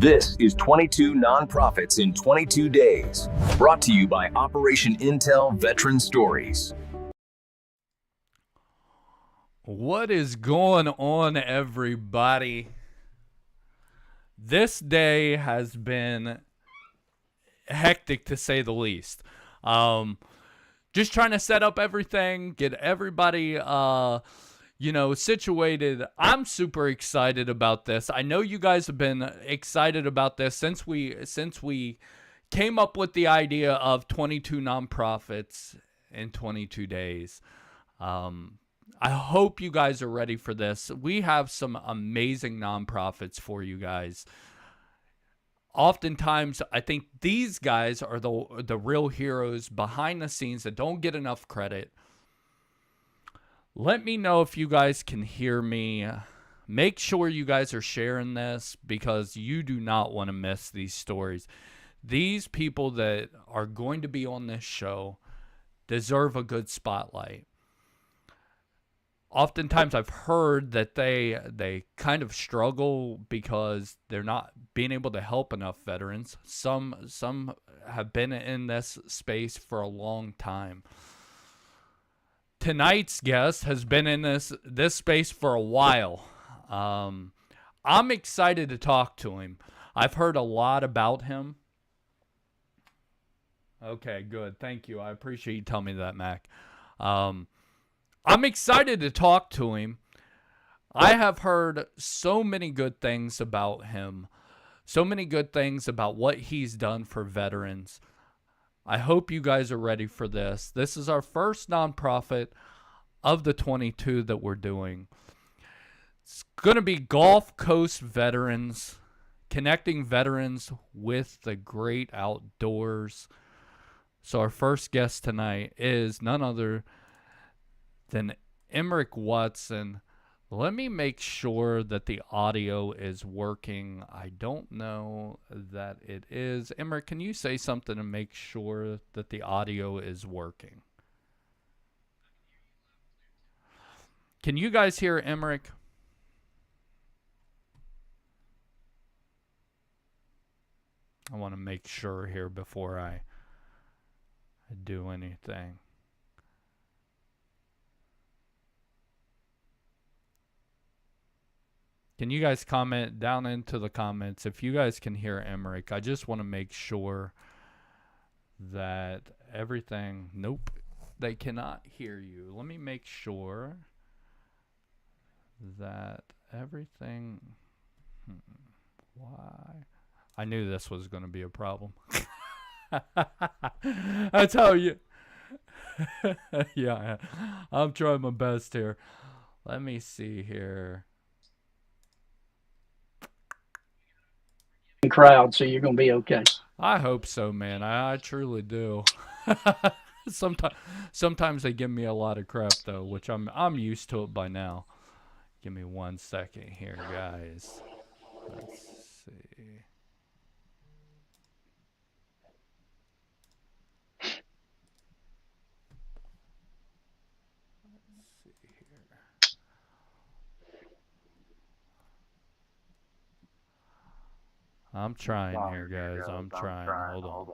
This is 22 Nonprofits in 22 Days, brought to you by Operation Intel Veteran Stories. What is going on, everybody? This day has been hectic, to say the least. Just trying to set up everything, get everybody situated. I'm super excited about this. I know you guys have been excited about this since we came up with the idea of 22 nonprofits in 22 days. I hope you guys are ready for this. We have some amazing nonprofits for you guys. Oftentimes, I think these guys are the real heroes behind the scenes that don't get enough credit. Let me know if you guys can hear me. Make sure you guys are sharing this because you do not want to miss these stories. These people that are going to be on this show deserve a good spotlight. Oftentimes I've heard that they kind of struggle because they're not being able to help enough veterans. Some have been in this space for a long time. Tonight's guest has been in this space for a while. I'm excited to talk to him. I've heard a lot about him. Okay, good. Thank you. I appreciate you telling me that, Mac. I'm excited to talk to him. I have heard so many good things about him, so many good things about what he's done for veterans. I hope you guys are ready for this. This is our first nonprofit of the 22 that we're doing. It's going to be Gulf Coast Veterans, connecting veterans with the great outdoors. So our first guest tonight is none other than Emmerich Watson. Let me make sure that the audio is working. I don't know that it is. Emmerich, can you say something to make sure that the audio is working? Can you guys hear Emmerich? I want to make sure here before I do anything. Can you guys comment down into the comments if you guys can hear Emmerich? I just want to make sure that everything... Nope, they cannot hear you. Let me make sure that everything... Why? I knew this was going to be a problem. That's how you... Yeah, I'm trying my best here. Let me see here. Crowd, so you're gonna be okay. I hope so, man. I truly do. Sometimes they give me a lot of crap though, which I'm used to it by now. Give me 1 second here, guys. Let's see. I'm trying here, guys. I'm trying. Hold on.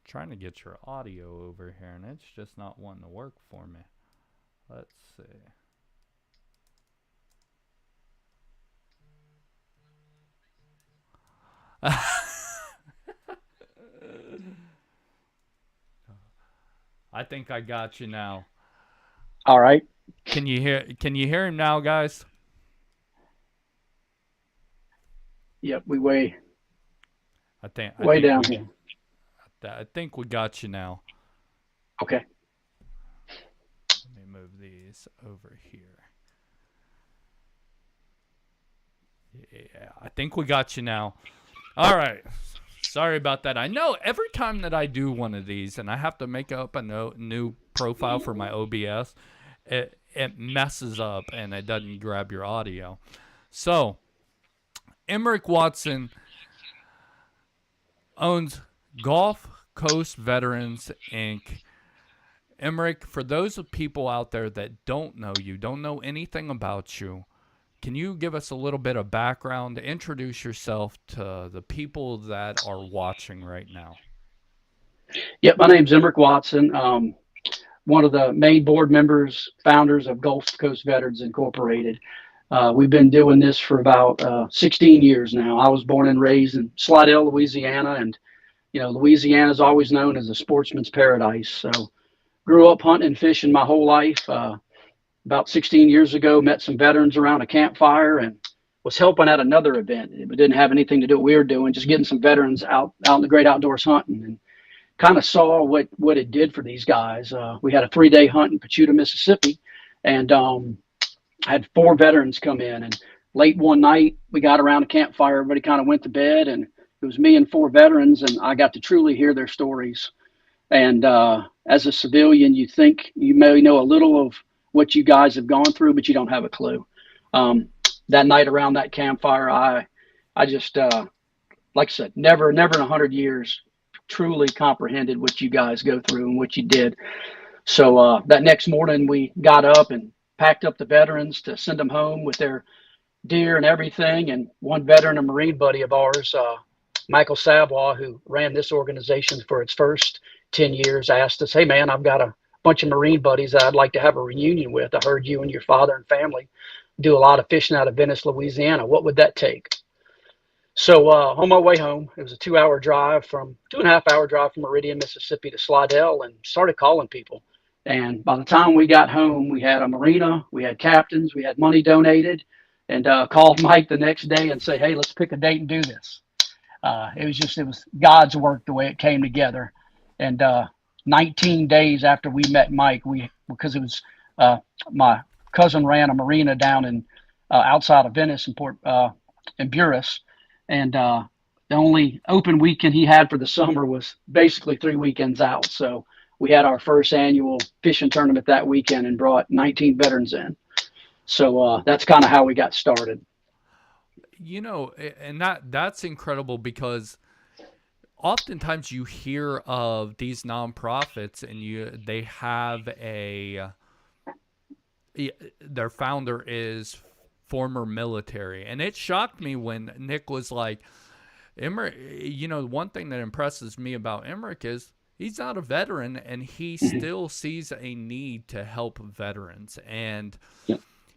Trying to get your audio over here, and it's just not wanting to work for me. Let's see. I think I got you now. All right. Can you hear him now, guys? Yep, we way I down here. I think we got you now. Okay. Let me move these over here. Yeah, I think we got you now. All right. Sorry about that. I know every time that I do one of these and I have to make up a new profile for my OBS, it messes up and it doesn't grab your audio. So, Emmerich Watson owns Gulf Coast Veterans Inc. Emmerich, for those of people out there that don't know you, don't know anything about you, can you give us a little bit of background, introduce yourself to the people that are watching right now? Yep, my name's Emmerich Watson. One of the main board members, founders of Gulf Coast Veterans Incorporated. We've been doing this for about 16 years now. I was born and raised in Slidell, Louisiana, and Louisiana is always known as a sportsman's paradise. So grew up hunting and fishing my whole life. About 16 years ago, met some veterans around a campfire and was helping at another event. It didn't have anything to do with what we were doing, just getting some veterans out in the great outdoors hunting, and kind of saw what it did for these guys. We had a 3-day hunt in Pachuta, Mississippi, and had 4 veterans come in. And late one night, we got around a campfire. Everybody kind of went to bed, and it was me and 4 veterans, and I got to truly hear their stories. And as a civilian, you think you may know a little of what you guys have gone through, but you don't have a clue. That night around that campfire, I just, like I said, never in 100 years truly comprehended what you guys go through and what you did. So that next morning, we got up and packed up the veterans to send them home with their deer and everything. And one veteran, a Marine buddy of ours, Michael Savoy, who ran this organization for its first 10 years, asked us, "Hey, man, I've got a bunch of Marine buddies that I'd like to have a reunion with. I heard you and your father and family do a lot of fishing out of Venice, Louisiana. What would that take?" So on my way home, it was a 2-hour drive from 2.5-hour drive from Meridian, Mississippi to Slidell, and started calling people. And by the time we got home, we had a marina, we had captains, we had money donated, and called Mike the next day and say, "Hey, let's pick a date and do this." It was God's work the way it came together. And 19 days after we met Mike, because it was my cousin ran a marina down in outside of Venice in Buras, and the only open weekend he had for the summer was basically 3 weekends out. So we had our first annual fishing tournament that weekend and brought 19 veterans in. So that's kind of how we got started. And that's incredible, because oftentimes you hear of these nonprofits and they have their founder is former military, and it shocked me when Nick was like, Emmerich, one thing that impresses me about Emmerich is he's not a veteran and he still sees a need to help veterans. And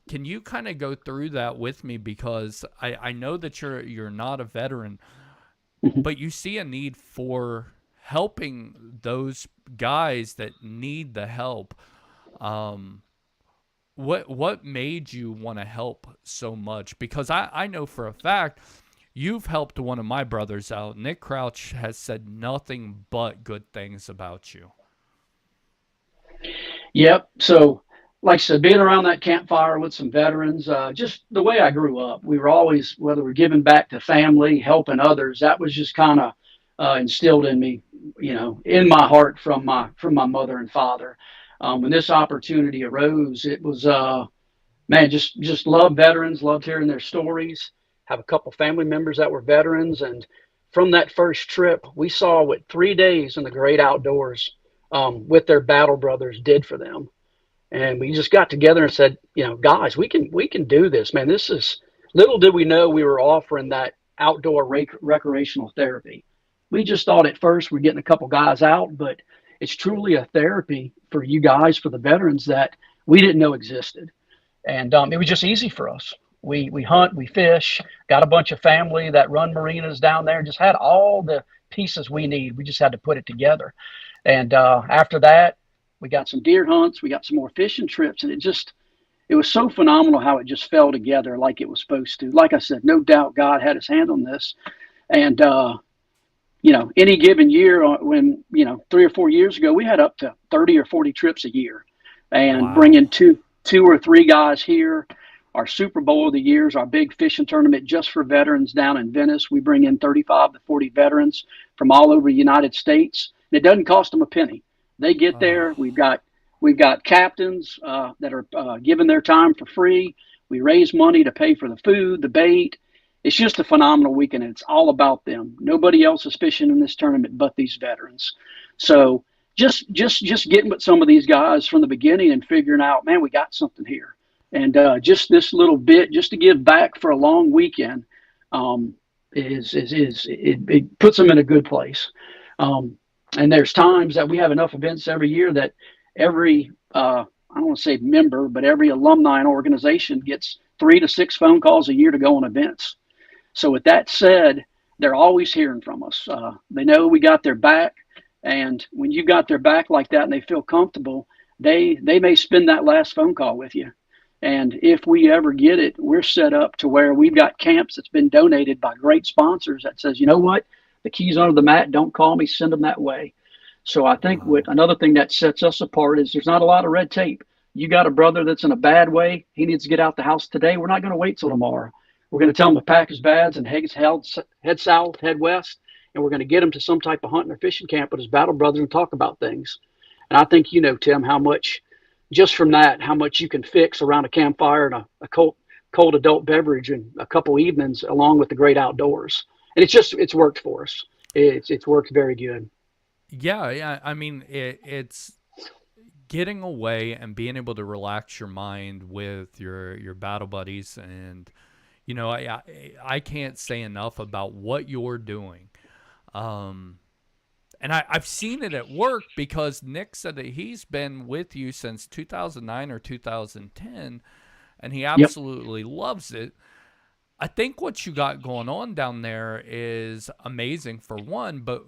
can you kind of go through that with me? Because I know that you're not a veteran, but you see a need for helping those guys that need the help. What made you want to help so much? Because I know for a fact you've helped one of my brothers out. Nick Crouch has said nothing but good things about you. Yep. So, like I said, being around that campfire with some veterans, just the way I grew up, we were always, whether we're giving back to family, helping others, that was just kind of instilled in me, in my heart from my mother and father. When this opportunity arose, it was, man, just loved veterans, loved hearing their stories. Have a couple family members that were veterans, and from that first trip, we saw what 3 days in the great outdoors with their battle brothers did for them. And we just got together and said, guys, we can do this, man. This is, little did we know we were offering that outdoor recreational therapy. We just thought at first we're getting a couple guys out, but it's truly a therapy for you guys, for the veterans, that we didn't know existed. And it was just easy for us. We hunt, we fish, got a bunch of family that run marinas down there, just had all the pieces we need. We just had to put it together. And after that, we got some deer hunts, we got some more fishing trips, and it was so phenomenal how it just fell together like it was supposed to. Like I said, no doubt God had his hand on this. And, any given year, when, 3 or 4 years ago, we had up to 30 or 40 trips a year, and Wow. bringing two or three guys here. Our Super Bowl of the years, our big fishing tournament just for veterans down in Venice. We bring in 35 to 40 veterans from all over the United States. And it doesn't cost them a penny. They get there. We've got We've got captains that are giving their time for free. We raise money to pay for the food, the bait. It's just a phenomenal weekend. It's all about them. Nobody else is fishing in this tournament but these veterans. So just getting with some of these guys from the beginning and figuring out, man, we got something here. And just this little bit, just to give back for a long weekend, it puts them in a good place. And there's times that we have enough events every year that every I don't want to say member, but every alumni and organization gets 3 to 6 phone calls a year to go on events. So with that said, they're always hearing from us. They know we got their back, and when you got their back like that and they feel comfortable, they may spend that last phone call with you. And if we ever get it, we're set up to where we've got camps that's been donated by great sponsors that says, you know what, the keys under the mat, don't call me, send them that way. So I think what another thing that sets us apart is there's not a lot of red tape. You got a brother that's in a bad way. He needs to get out the house today. We're not going to wait till tomorrow. We're going to tell him to pack his bags and head south, head west, and we're going to get him to some type of hunting or fishing camp with his battle brothers and talk about things. And I think, Tim, how much, just from that, how much you can fix around a campfire and a cold adult beverage in a couple evenings along with the great outdoors. And it's worked for us. It's worked very good. Yeah. I mean, it's getting away and being able to relax your mind with your battle buddies. And, I can't say enough about what you're doing. And I've seen it at work because Nick said that he's been with you since 2009 or 2010, and he absolutely loves it. I think what you got going on down there is amazing for one, but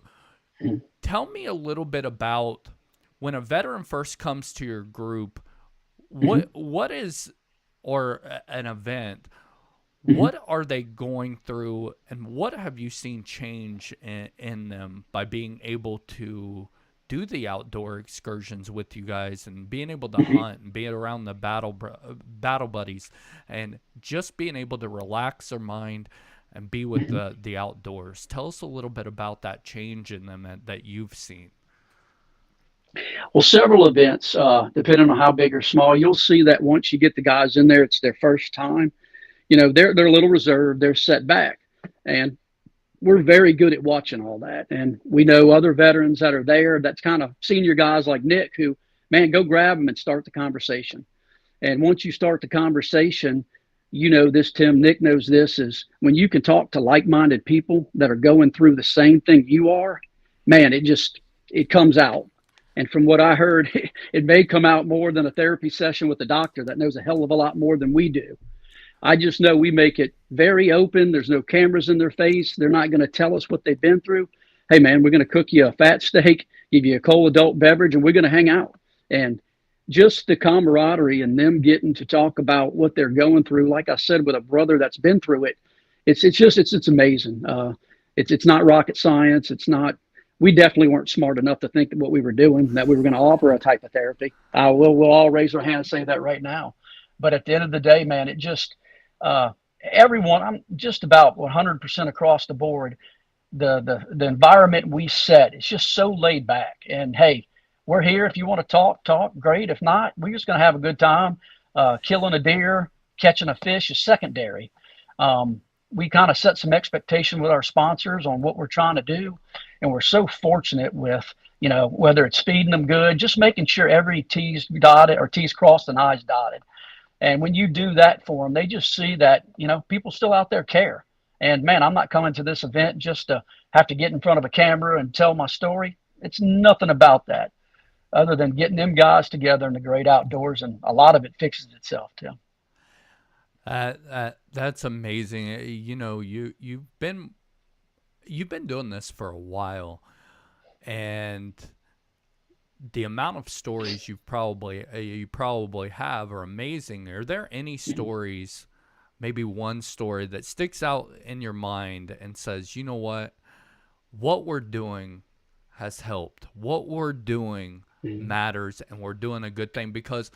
tell me a little bit about when a veteran first comes to your group, what is, or an event, what are they going through, and what have you seen change in them by being able to do the outdoor excursions with you guys and being able to hunt and being around the battle buddies and just being able to relax their mind and be with the outdoors? Tell us a little bit about that change in them that you've seen. Well, several events, depending on how big or small, you'll see that once you get the guys in there, it's their first time. They're a little reserved, they're set back, and we're very good at watching all that. And we know other veterans that are there, that's kind of senior guys like Nick, who, man, go grab them and start the conversation. And once you start the conversation, this, Tim, Nick knows this, is when you can talk to like-minded people that are going through the same thing you are, man, it comes out. And from what I heard, it may come out more than a therapy session with a doctor that knows a hell of a lot more than we do. I just know we make it very open. There's no cameras in their face. They're not going to tell us what they've been through. Hey, man, we're going to cook you a fat steak, give you a cold adult beverage, and we're going to hang out. And just the camaraderie and them getting to talk about what they're going through, like I said, with a brother that's been through it, it's amazing. It's not rocket science. It's not. We definitely weren't smart enough to think that what we were doing, that we were going to offer a type of therapy. We'll all raise our hand and say that right now. But at the end of the day, man, it just everyone, I'm just about 100% across the board. The environment we set, it's just so laid back. And hey, we're here. If you want to talk, great. If not, we're just going to have a good time. Killing a deer, catching a fish is secondary. We kind of set some expectation with our sponsors on what we're trying to do. And we're so fortunate with, whether it's feeding them good, just making sure every T's dotted or T's crossed and I's dotted. And when you do that for them, they just see that, people still out there care. And man, I'm not coming to this event just to have to get in front of a camera and tell my story. It's nothing about that other than getting them guys together in the great outdoors. And a lot of it fixes itself, Tim. That's amazing. You've been doing this for a while, and the amount of stories you probably have are amazing. Are there any stories, maybe one story that sticks out in your mind and says, you know what we're doing has helped, what we're doing matters, and we're doing a good thing? Because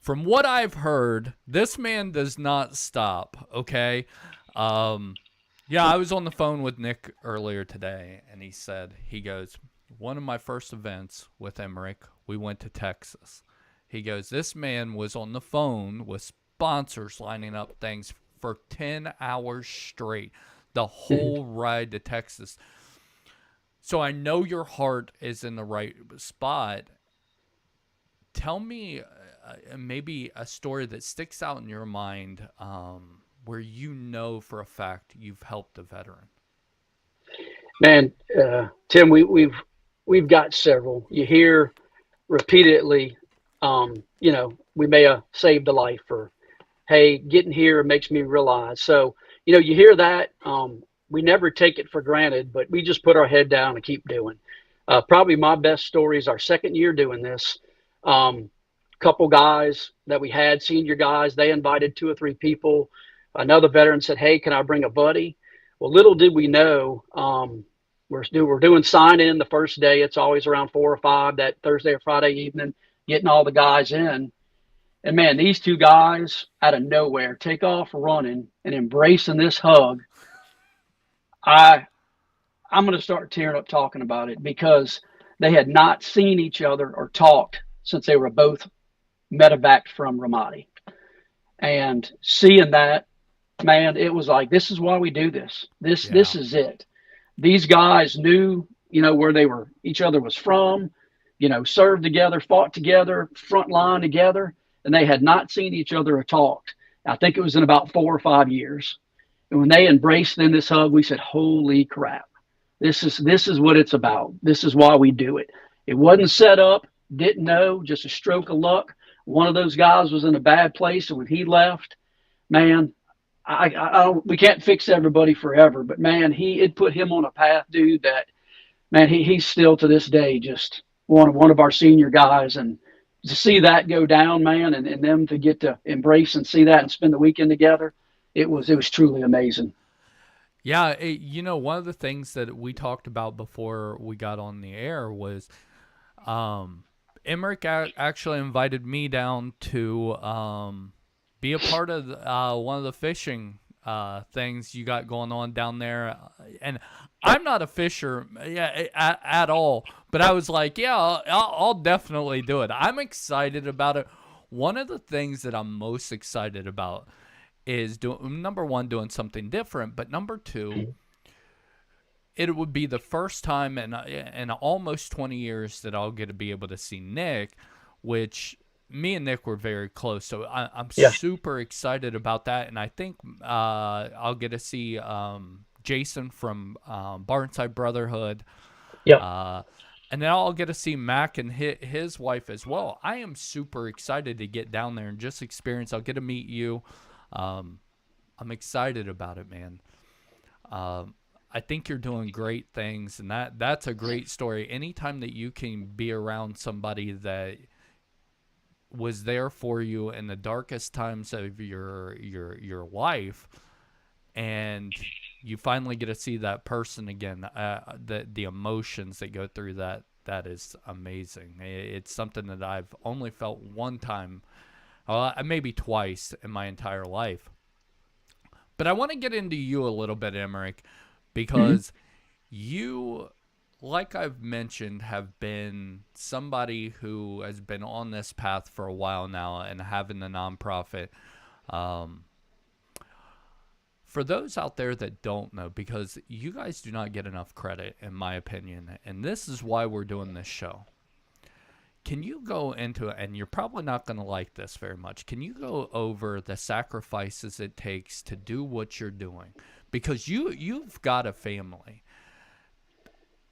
from what I've heard, this man does not stop. Okay. Yeah, I was on the phone with Nick earlier today, and he goes, one of my first events with Emmerich, we went to Texas. He goes, this man was on the phone with sponsors lining up things for 10 hours straight, the whole ride to Texas. So I know your heart is in the right spot. Tell me maybe a story that sticks out in your mind where you know for a fact you've helped a veteran. Man, Tim, we've got several. You hear repeatedly, we may have saved a life, or hey, getting here makes me realize. So, you hear that. We never take it for granted, but we just put our head down and keep doing. Probably my best story is our second year doing this. Couple guys that we had, senior guys, they invited 2 or 3 people. Another veteran said, hey, can I bring a buddy? Well, little did we know, we're doing sign in the first day. It's always around 4 or 5 that Thursday or Friday evening, getting all the guys in. And man, these 2 guys out of nowhere take off running and embracing this hug. I'm going to start tearing up talking about it, because they had not seen each other or talked since they were both medevaced from Ramadi. And seeing that, man, it was like, this is why we do this. This Yeah. is it. These guys knew, where they were, each other was from, served together, fought together, front line together, and they had not seen each other or talked. I think it was in about 4 or 5 years. And when they embraced in this hug, we said, holy crap. This is what it's about. This is why we do it. It wasn't set up, didn't know, just a stroke of luck. One of those guys was in a bad place, and when he left, man, I don't, we can't fix everybody forever, but man, it put him on a path, dude, that man, he's still to this day just one of our senior guys. And to see that go down, man, and them to get to embrace and see that and spend the weekend together, it was truly amazing. Yeah, one of the things that we talked about before we got on the air was Emmerich actually invited me down to be a part of one of the fishing things you got going on down there. And I'm not a fisher at all, but I was like, yeah, I'll definitely do it. I'm excited about it. One of the things that I'm most excited about is number one, doing something different, but number two, it would be the first time in almost 20 years that I'll get to be able to see Nick, which me and Nick were very close. So I'm Yeah. super excited about that. And I think I'll get to see Jason from Barnside Brotherhood. Yep. And then I'll get to see Mac and his wife as well. I am super excited to get down there and just experience. I'll get to meet you. I'm excited about it, man. I think you're doing great things, and that's a great story. Anytime that you can be around somebody that was there for you in the darkest times of your life, and you finally get to see that person again, the emotions that go through that is amazing. It's something that I've only felt one time, maybe twice in my entire life. But I want to get into you a little bit, Emmerich, because you, like I've mentioned, have been somebody who has been on this path for a while now and having the nonprofit. For those out there that don't know, because you guys do not get enough credit, in my opinion, and this is why we're doing this show. Can you go into it, and you're probably not going to like this very much, can you go over the sacrifices it takes to do what you're doing? Because you've got a family.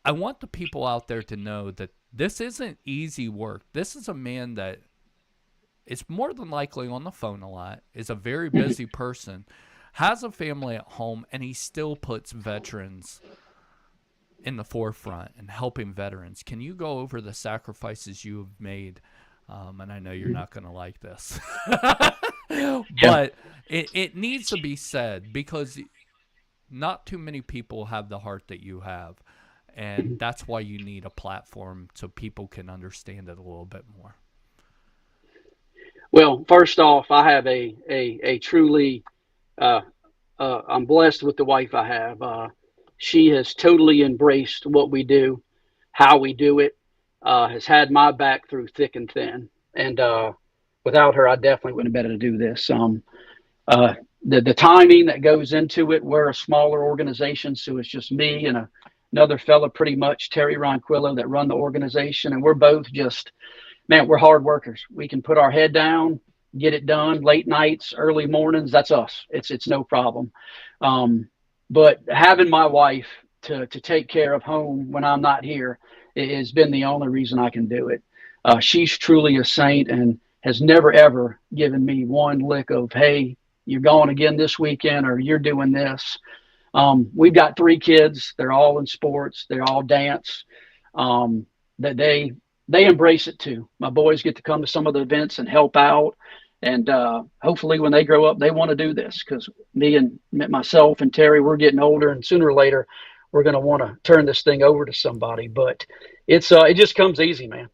I want the people out there to know that this isn't easy work. This is a man that is more than likely on the phone a lot, is a very busy person, has a family at home, and he still puts veterans in the forefront and helping veterans. Can you go over the sacrifices you have made? And I know you're not going to like this, but it needs to be said, because not too many people have the heart that you have. And that's why you need a platform so people can understand it a little bit more. Well, first off, I have a truly, I'm blessed with the wife I have. She has totally embraced what we do, how we do it, has had my back through thick and thin. And without her, I definitely wouldn't have been able to do this. Uh, the timing that goes into it, we're a smaller organization, so it's just me and another fella, pretty much Terry Ronquillo, that run the organization, and we're both just, man, we're hard workers. We can put our head down, get it done. Late nights, early mornings, that's us. It's no problem. Um, but having my wife to take care of home when I'm not here has been the only reason I can do it. She's truly a saint and has never ever given me one lick of, hey, you're going again this weekend or you're doing this. We've got 3 kids. They're all in sports. They're all dance. That they embrace it too. My boys get to come to some of the events and help out. And hopefully, when they grow up, they want to do this because me and myself and Terry, we're getting older, and sooner or later, we're going to want to turn this thing over to somebody. But it just comes easy, man.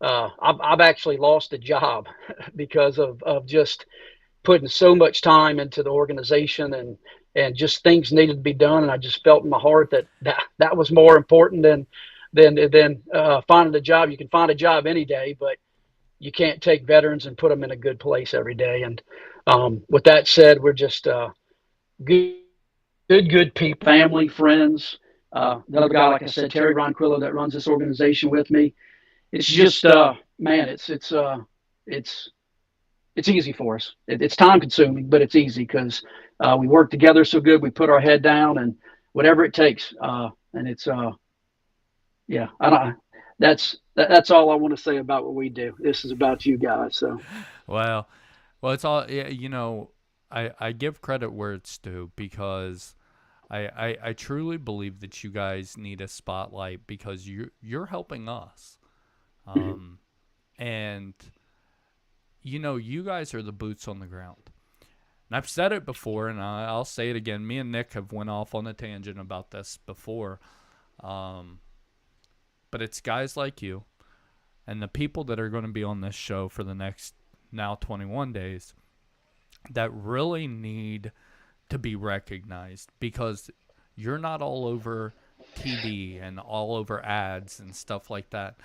I've actually lost a job because of just putting so much time into the organization and just things needed to be done. And I just felt in my heart that was more important than finding a job. You can find a job any day, but you can't take veterans and put them in a good place every day. And with that said, we're just good people, family, friends. The other guy, like I said, Terry Ronquillo, that runs this organization with me. It's just, man, it's easy for us. It's time consuming, but it's easy because we work together so good. We put our head down and whatever it takes. And it's, yeah, I don't, that's all I want to say about what we do. This is about you guys. So, Well, it's all, yeah, I give credit where it's due because I truly believe that you guys need a spotlight because you're helping us. And you guys are the boots on the ground. And I've said it before, and I'll say it again. Me and Nick have went off on a tangent about this before. But it's guys like you and the people that are going to be on this show for the next now 21 days that really need to be recognized because you're not all over TV and all over ads and stuff like that.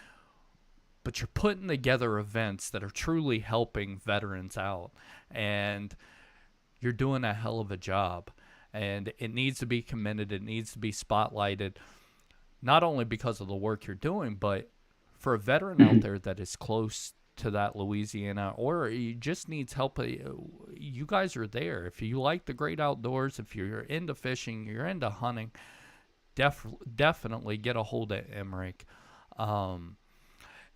But you're putting together events that are truly helping veterans out. And you're doing a hell of a job. And it needs to be commended. It needs to be spotlighted. Not only because of the work you're doing, but for a veteran out there that is close to that Louisiana or you just needs help, you guys are there. If you like the great outdoors, if you're into fishing, you're into hunting, definitely get a hold of Emmerich.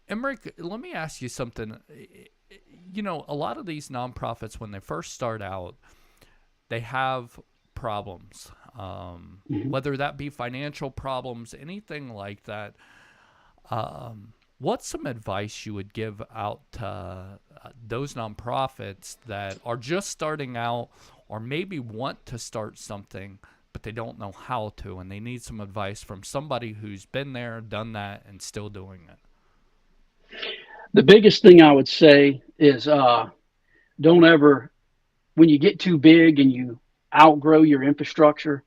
Emmerich, let me ask you something. A lot of these nonprofits, when they first start out, they have problems, whether that be financial problems, anything like that. What's some advice you would give out to those nonprofits that are just starting out or maybe want to start something, but they don't know how to, and they need some advice from somebody who's been there, done that, and still doing it? the biggest thing I would say is don't ever, when you get too big and you outgrow your infrastructure,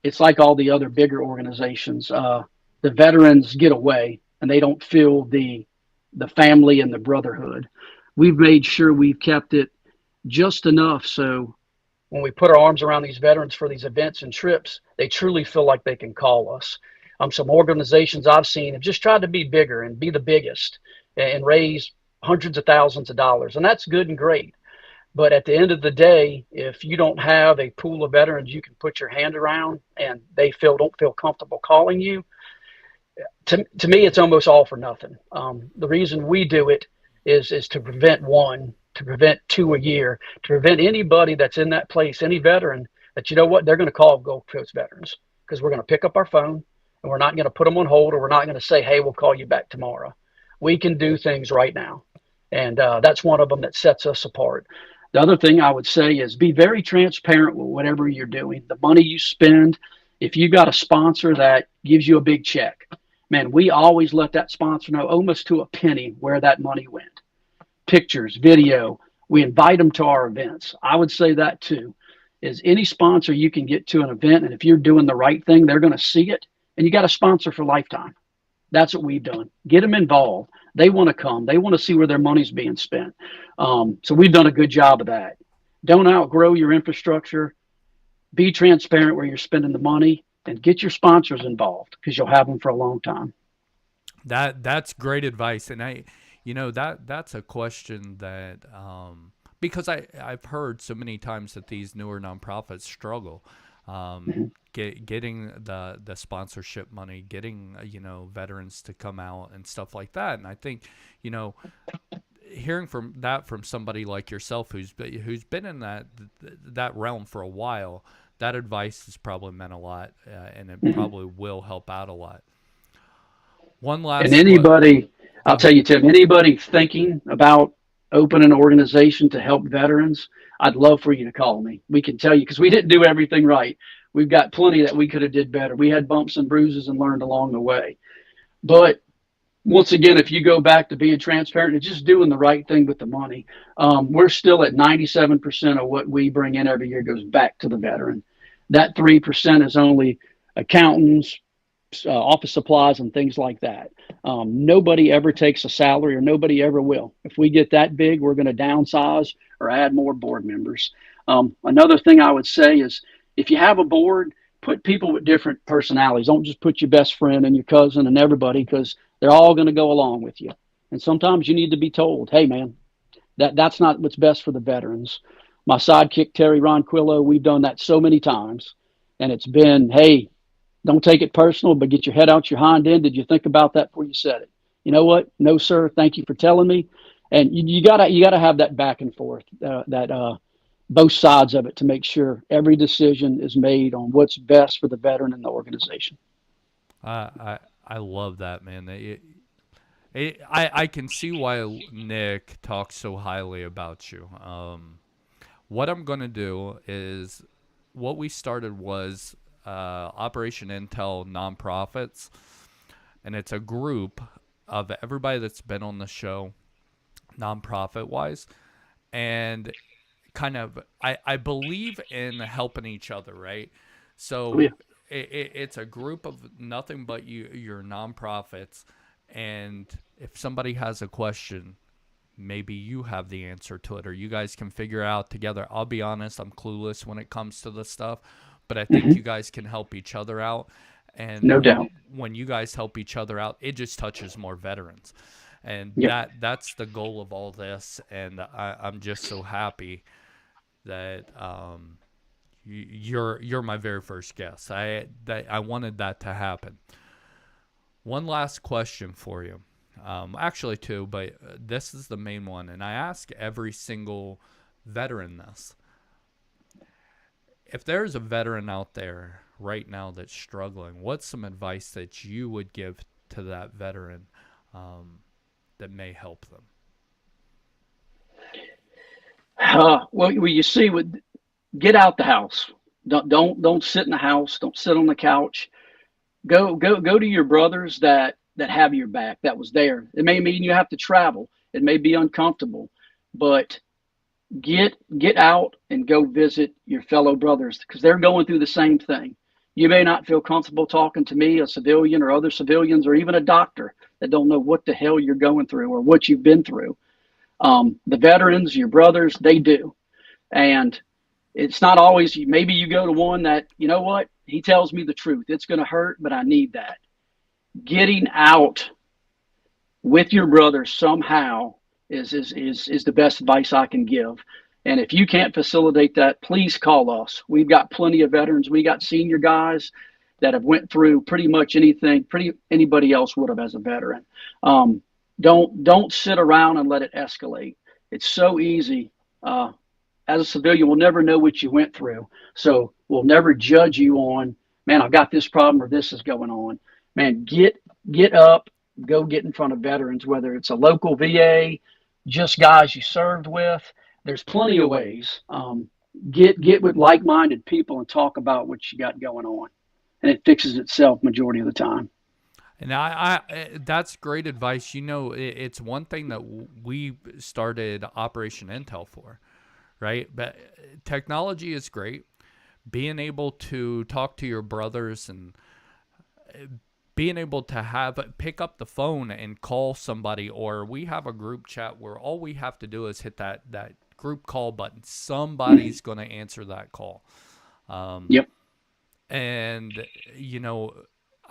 it's like all the other bigger organizations. The veterans get away and they don't feel the family and the brotherhood. We've made sure we've kept it just enough so when we put our arms around these veterans for these events and trips, they truly feel like they can call us. Some organizations I've seen have just tried to be bigger and be the biggest and raise hundreds of thousands of dollars. And that's good and great. But at the end of the day, if you don't have a pool of veterans you can put your hand around and they don't feel comfortable calling you, to me, it's almost all for nothing. The reason we do it is to prevent to prevent 2 a year, to prevent anybody that's in that place, any veteran, that they're going to call Gulf Coast veterans because we're going to pick up our phone and we're not going to put them on hold or we're not going to say, hey, we'll call you back tomorrow. We can do things right now. And that's one of them that sets us apart. The other thing I would say is be very transparent with whatever you're doing. The money you spend, if you got a sponsor that gives you a big check, man, we always let that sponsor know almost to a penny where that money went. Pictures, video, we invite them to our events. I would say that too, is any sponsor you can get to an event, and if you're doing the right thing, they're going to see it and you got a sponsor for lifetime. That's what we've done. Get them involved. They want to come. They want to see where their money's being spent. So we've done a good job of that. Don't outgrow your infrastructure. Be transparent where you're spending the money, and get your sponsors involved, because you'll have them for a long time. That's great advice, and that's a question that because I've heard so many times that these newer nonprofits struggle getting the sponsorship money, getting veterans to come out and stuff like that, and I think hearing from somebody like yourself who's been in that realm for a while, that advice has probably meant a lot, and it probably will help out a lot. One And last anybody, Go I'll tell ahead. you, Tim, anybody thinking about opening an organization to help veterans, I'd love for you to call me. We can tell you, because we didn't do everything right. We've got plenty that we could have did better. We had bumps and bruises and learned along the way. But once again, if you go back to being transparent and just doing the right thing with the money, we're still at 97% of what we bring in every year goes back to the veteran. That 3% is only accountants, office supplies, and things like that. Nobody ever takes a salary, or nobody ever will. If we get that big, we're going to downsize or add more board members. Another thing I would say is, if you have a board, put people with different personalities. Don't just put your best friend and your cousin and everybody, because they're all going to go along with you. And sometimes you need to be told, hey, man, that's not what's best for the veterans. My sidekick, Terry Ronquillo, we've done that so many times. And it's been, hey, don't take it personal, but get your head out your hind end. Did you think about that before you said it? You know what? No, sir. Thank you for telling me. And you gotta have that back and forth, that both sides of it, to make sure every decision is made on what's best for the veteran and the organization. I love that, man. I can see why Nick talks so highly about you. What I'm going to do is, what we started was Operation Intel Nonprofits, and it's a group of everybody that's been on the show, nonprofit wise, and kind of I believe in helping each other, right? Oh, yeah. So it's a group of nothing but your nonprofits, and if somebody has a question, maybe you have the answer to it, or you guys can figure it out together. I'll be honest, I'm clueless when it comes to this stuff, but I think you guys can help each other out. And No doubt. when you guys help each other out, it just touches more veterans. And Yep. that's the goal of all this. And I'm just so happy that you're my very first guest. I wanted that to happen. One last question for you. Actually, two, but this is the main one, and I ask every single veteran this. If there's a veteran out there right now that's struggling, what's some advice that you would give to that veteran that may help them? Well, you see, get out the house. Don't sit in the house. Don't sit on the couch. Go to your brothers that have your back, that was there. It may mean you have to travel. It may be uncomfortable, but get out and go visit your fellow brothers, because they're going through the same thing. You may not feel comfortable talking to me, a civilian, or other civilians, or even a doctor that don't know what the hell you're going through or what you've been through. The veterans, your brothers, they do. And it's not always, maybe you go to one that, you know what, he tells me the truth. It's going to hurt, but I need that. Getting out with your brother somehow is the best advice I can give. And if you can't facilitate that, please call us. We've got plenty of veterans. We got senior guys that have went through pretty much anything anybody else would have as a veteran. Don't sit around and let it escalate. It's so easy. As a civilian, we'll never know what you went through, so we'll never judge you on, man, I've got this problem or this is going on. Man, get up, go get in front of veterans, whether it's a local VA, just guys you served with. There's plenty of ways. Get with like-minded people and talk about what you got going on, and it fixes itself majority of the time. And that's great advice. It's one thing that we started Operation Intel for, right? But technology is great. Being able to talk to your brothers and being able to pick up the phone and call somebody, or we have a group chat where all we have to do is hit that group call button. Somebody's going to answer that call. Yep. And,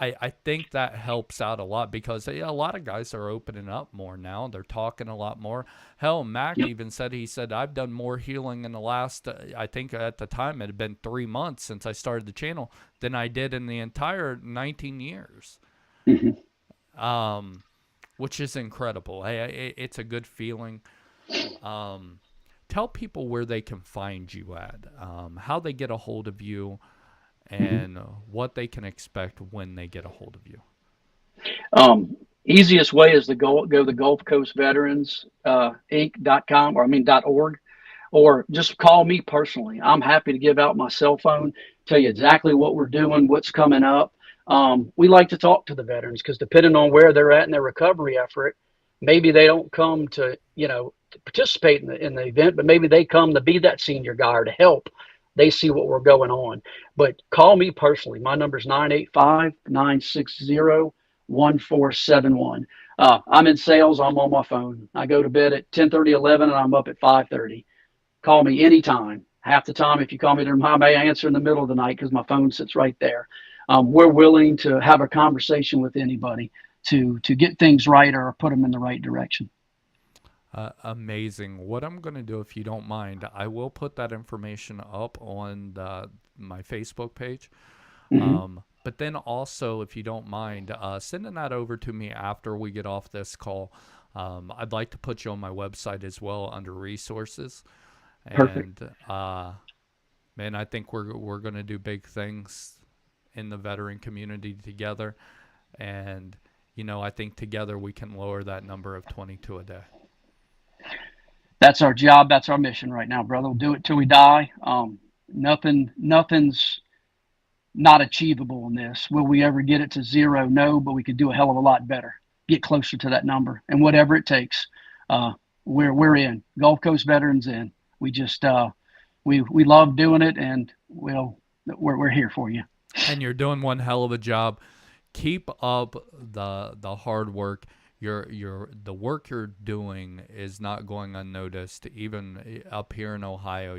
I think that helps out a lot because a lot of guys are opening up more now. They're talking a lot more. Hell, Mac even said, I've done more healing in the last, I think at the time it had been 3 months since I started the channel than I did in the entire 19 years. Which is incredible. It's a good feeling. Tell people where they can find you at, how they get a hold of you, and what they can expect when they get a hold of you. Easiest way is to go to Gulf Coast Veterans Inc.com .org, or just call me personally. I'm happy to give out my cell phone, tell you exactly what we're doing, what's coming up. We like to talk to the veterans because depending on where they're at in their recovery effort, maybe they don't come to to participate in the event, but maybe they come to be that senior guy or to help. They see what we're going on. But call me personally. My number is 985-960-1471. I'm in sales. I'm on my phone. I go to bed at 10:30, 11, and I'm up at 5:30. Call me anytime. Half the time, if you call me, I may answer in the middle of the night because my phone sits right there. We're willing to have a conversation with anybody to get things right or put them in the right direction. Amazing. What I'm going to do, if you don't mind, I will put that information up on my Facebook page. But then also, if you don't mind, sending that over to me after we get off this call. I'd like to put you on my website as well under resources. Perfect. And man, I think we're going to do big things in the veteran community together. And, I think together we can lower that number of 22 a day. That's our job. That's our mission right now, brother. We'll do it till we die. Nothing's not achievable in this. Will we ever get it to zero? No, but we could do a hell of a lot better. Get closer to that number, and whatever it takes, we're in. Gulf Coast Veterans in. We just we love doing it, and we're here for you. And you're doing one hell of a job. Keep up the hard work. The work you're doing is not going unnoticed. Even up here in Ohio,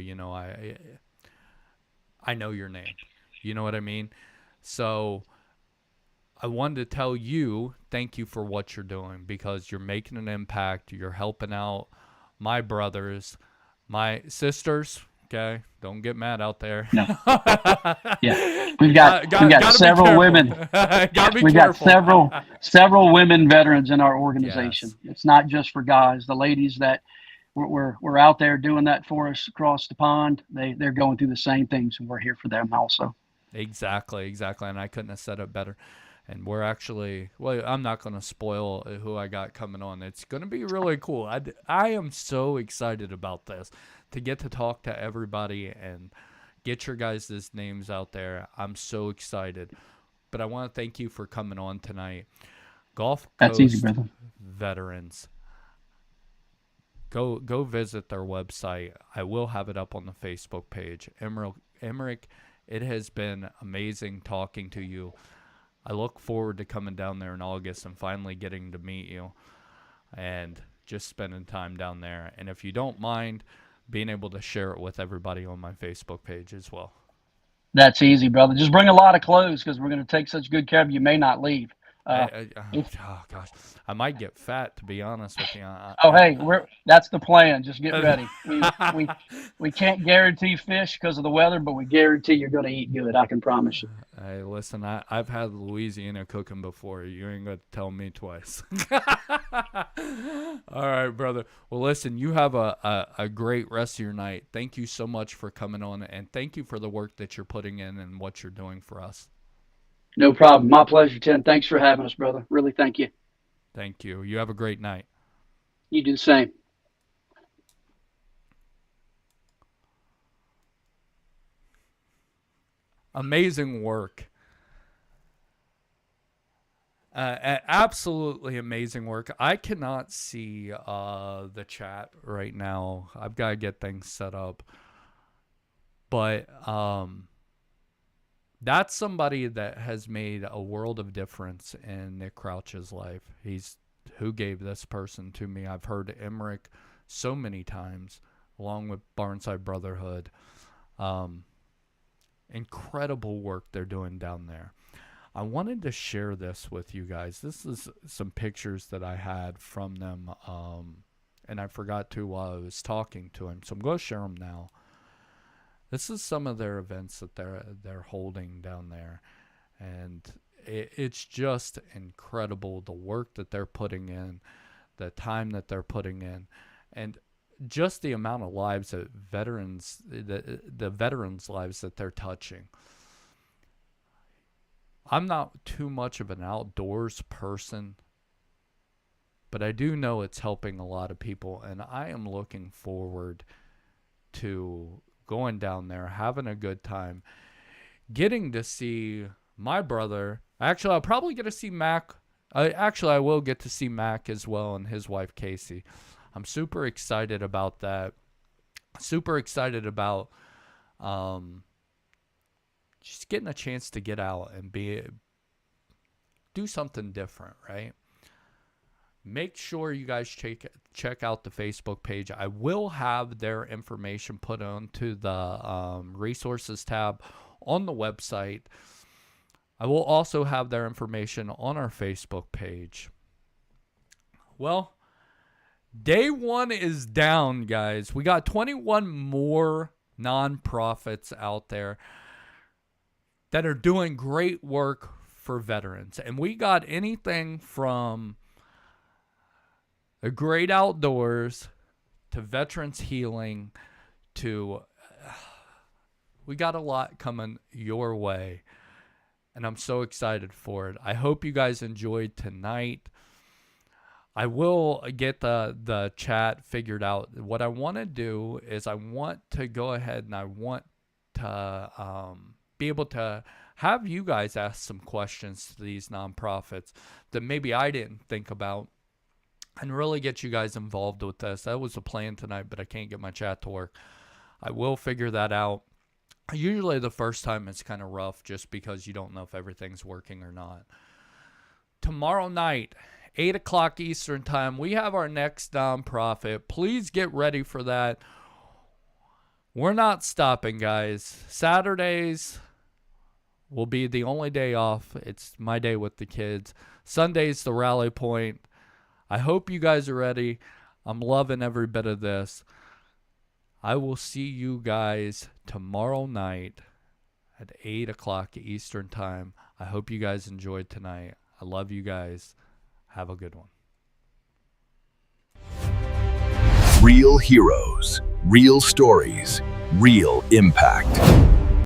I know your name. You know what I mean? So I wanted to tell you thank you for what you're doing because you're making an impact. You're helping out my brothers, my sisters. Okay, don't get mad out there. No. Yeah, we've got several women. We've got several women veterans in our organization. Yes. It's not just for guys. The ladies that we're out there doing that for us across the pond. They're going through the same things, and we're here for them also. Exactly, and I couldn't have said it better. And we're actually, I'm not going to spoil who I got coming on. It's going to be really cool. I am so excited about this, to get to talk to everybody and get your guys' names out there. I'm so excited. But I want to thank you for coming on tonight. Gulf Coast Veterans. Go visit their website. I will have it up on the Facebook page. Emmerich, it has been amazing talking to you. I look forward to coming down there in August and finally getting to meet you and just spending time down there. And if you don't mind, being able to share it with everybody on my Facebook page as well. That's easy, brother. Just bring a lot of clothes because we're going to take such good care of you. You may not leave. Oh gosh, I might get fat, to be honest with you. Hey, that's the plan. Just get ready. We can't guarantee fish because of the weather, but we guarantee you're going to eat good. I can promise you. Hey, listen, I've had Louisiana cooking before. You ain't going to tell me twice. All right, brother. Well, listen, you have a great rest of your night. Thank you so much for coming on, and thank you for the work that you're putting in and what you're doing for us. No problem. My pleasure, Tim. Thanks for having us, brother. Really, thank you. Thank you. You have a great night. You do the same. Amazing work. Absolutely amazing work. I cannot see the chat right now. I've got to get things set up. But That's somebody that has made a world of difference in Nick Crouch's life. He's who gave this person to me. I've heard Emmerich so many times, along with Barnside Brotherhood. Incredible work they're doing down there. I wanted to share this with you guys. This is some pictures that I had from them, and I forgot to while I was talking to him, so I'm going to share them now. This is some of their events that they're holding down there, and it's just incredible, the work that they're putting in, the time that they're putting in, and just the amount of lives that veterans, the veterans' lives that they're touching. I'm not too much of an outdoors person, but I do know it's helping a lot of people, and I am looking forward to going down there, having a good time, getting to see my brother. Actually, I'll probably get to see Mac. I will get to see Mac as well, and his wife, Casey. I'm super excited about that. Super excited about just getting a chance to get out and do something different, right? Make sure you guys check out the Facebook page. I will have their information put onto the resources tab on the website. I will also have their information on our Facebook page. Well, day 1 is down, guys. We got 21 more nonprofits out there that are doing great work for veterans. And we got anything from the great outdoors to veterans healing to we got a lot coming your way, and I'm so excited for it. I hope you guys enjoyed tonight. I will get the chat figured out. What I want to do is I want to go ahead and I want to be able to have you guys ask some questions to these nonprofits that maybe I didn't think about, and really get you guys involved with this. That was the plan tonight, but I can't get my chat to work. I will figure that out. Usually the first time it's kind of rough just because you don't know if everything's working or not. Tomorrow night, 8 o'clock Eastern time, we have our next nonprofit. Please get ready for that. We're not stopping, guys. Saturdays will be the only day off. It's my day with the kids. Sunday's the rally point. I hope you guys are ready. I'm loving every bit of this. I will see you guys tomorrow night at 8 o'clock Eastern time. I hope you guys enjoyed tonight. I love you guys. Have a good one. Real heroes, real stories, real impact.